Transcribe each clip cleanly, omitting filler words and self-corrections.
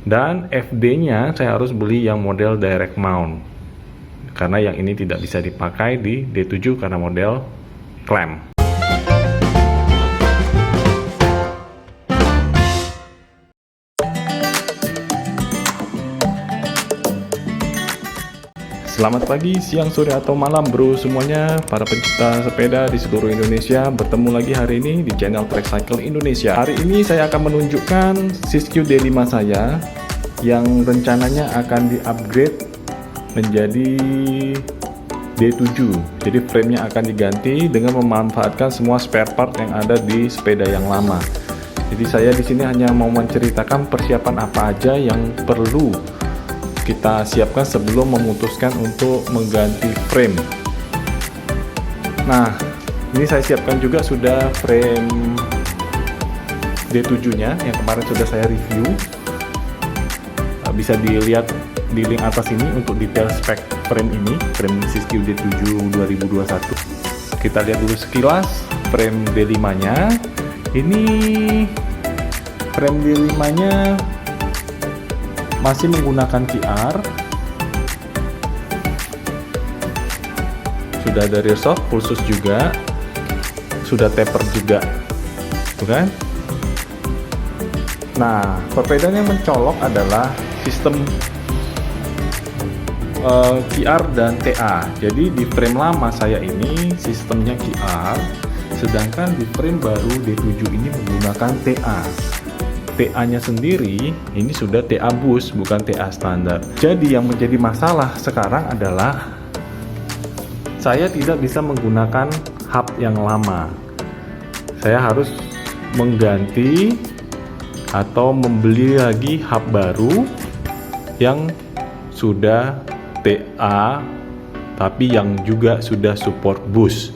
Dan FD-nya saya harus beli yang model direct mount, karena yang ini tidak bisa dipakai di D7 karena model clamp. Selamat pagi, siang, sore, atau malam bro semuanya, para pecinta sepeda di seluruh Indonesia. Bertemu lagi hari ini di channel Trek Cycle Indonesia. Hari ini saya akan menunjukkan Siskiyou D5 saya yang rencananya akan di-upgrade menjadi D7. Jadi framenya akan diganti dengan memanfaatkan semua spare part yang ada di sepeda yang lama. Jadi saya di sini hanya mau menceritakan persiapan apa aja yang perlu kita siapkan sebelum memutuskan untuk mengganti frame. Nah, ini saya siapkan juga sudah frame D7 nya yang kemarin sudah saya review. Bisa dilihat di link atas ini untuk detail spek frame ini, frame Siskiyou D7 2021. Kita lihat dulu sekilas frame D5 nya. Ini frame D5 nya masih menggunakan QR, sudah ada rear shock, full sus juga, sudah taper juga, tuh kan? Nah, perbedaan yang mencolok adalah sistem QR dan TA. Jadi di frame lama saya ini sistemnya QR, sedangkan di frame baru D7 ini menggunakan TA. TA-nya sendiri ini sudah TA boost, bukan TA standar. Jadi yang menjadi masalah sekarang adalah saya tidak bisa menggunakan hub yang lama. Saya harus mengganti atau membeli lagi hub baru yang sudah TA tapi yang juga sudah support boost.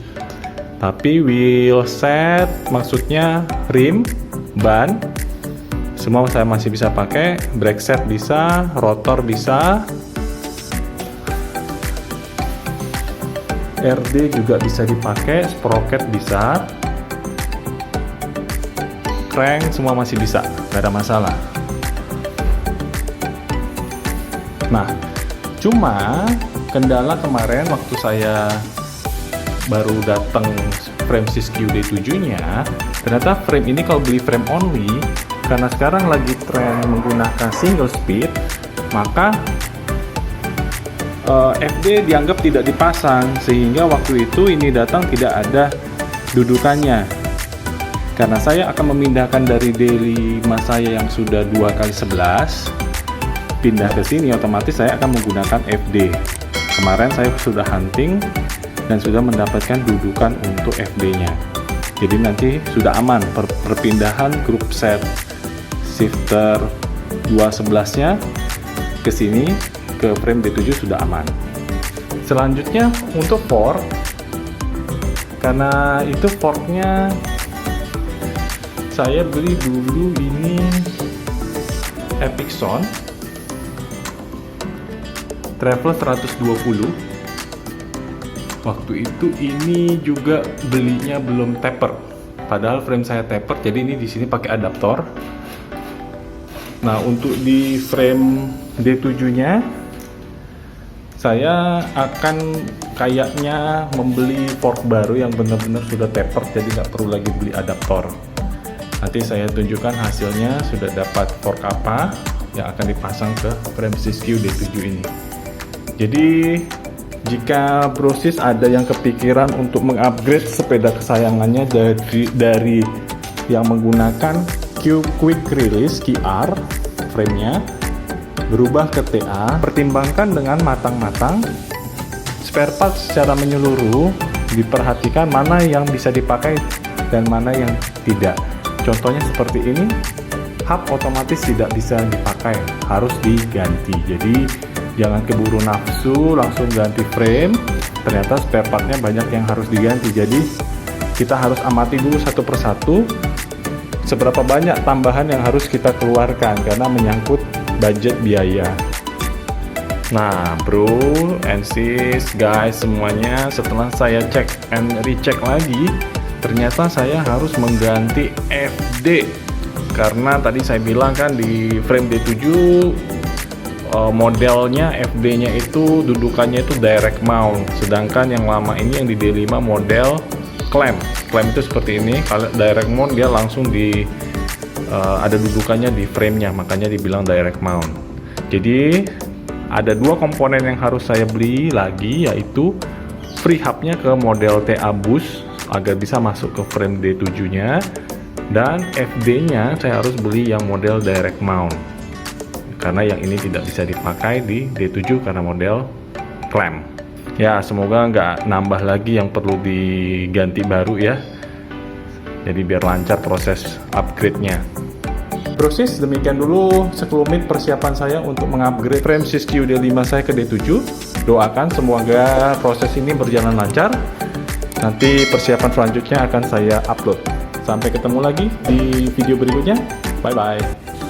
Tapi wheel set, maksudnya rim, ban, semua saya masih bisa pakai. Brake set bisa, rotor bisa, RD juga bisa dipakai, sprocket bisa, crank semua masih bisa, nggak ada masalah. Nah, cuma kendala kemarin waktu saya baru datang frame Siskiyou D7 nya, ternyata frame ini kalau beli frame only, karena sekarang lagi tren menggunakan single speed, maka FD dianggap tidak dipasang, sehingga waktu itu ini datang tidak ada dudukannya. Karena saya akan memindahkan dari D5 saya yang sudah 2x11 pindah ke sini, otomatis saya akan menggunakan FD. Kemarin saya sudah hunting dan sudah mendapatkan dudukan untuk FD-nya. Jadi nanti sudah aman perpindahan grup set shifter 211-nya ke sini, ke frame D7 sudah aman. Selanjutnya untuk fork, karena itu forknya saya beli dulu ini Epicson Travel 120. Waktu itu ini juga belinya belum taper, padahal frame saya taper, jadi ini di sini pakai adaptor. Nah, untuk di frame D7-nya saya akan kayaknya membeli fork baru yang benar-benar sudah taper, jadi nggak perlu lagi beli adaptor. Nanti saya tunjukkan hasilnya sudah dapat fork apa yang akan dipasang ke frame Siskiyou D7 ini. Jadi jika brosis ada yang kepikiran untuk mengupgrade sepeda kesayangannya dari yang menggunakan Quick Release QR frame-nya berubah ke TA, pertimbangkan dengan matang-matang. Spare part secara menyeluruh diperhatikan mana yang bisa dipakai dan mana yang tidak. Contohnya seperti ini, hub otomatis tidak bisa dipakai, harus diganti. Jadi jangan keburu nafsu langsung ganti frame, ternyata spare partnya banyak yang harus diganti. Jadi kita harus amati dulu satu persatu seberapa banyak tambahan yang harus kita keluarkan karena menyangkut budget biaya. Nah bro and sis guys semuanya, setelah saya cek and recheck lagi, ternyata saya harus mengganti FD karena tadi saya bilang kan di frame D7 modelnya FD-nya itu dudukannya itu direct mount, sedangkan yang lama ini yang di D5 model clamp itu seperti ini. Kalau direct mount dia langsung di ada dudukannya di frame-nya, makanya dibilang direct mount. Jadi ada dua komponen yang harus saya beli lagi, yaitu free hub-nya ke model TA Boost agar bisa masuk ke frame D7-nya, dan FD-nya saya harus beli yang model direct mount karena yang ini tidak bisa dipakai di D7 karena model clamp. Ya, semoga nggak nambah lagi yang perlu diganti baru ya, jadi biar lancar proses upgrade-nya. Proses demikian dulu sekelumit persiapan saya untuk mengupgrade frame Siskiyou D5 saya ke D7. Doakan semoga proses ini berjalan lancar. Nanti persiapan selanjutnya akan saya upload. Sampai ketemu lagi di video berikutnya. Bye bye.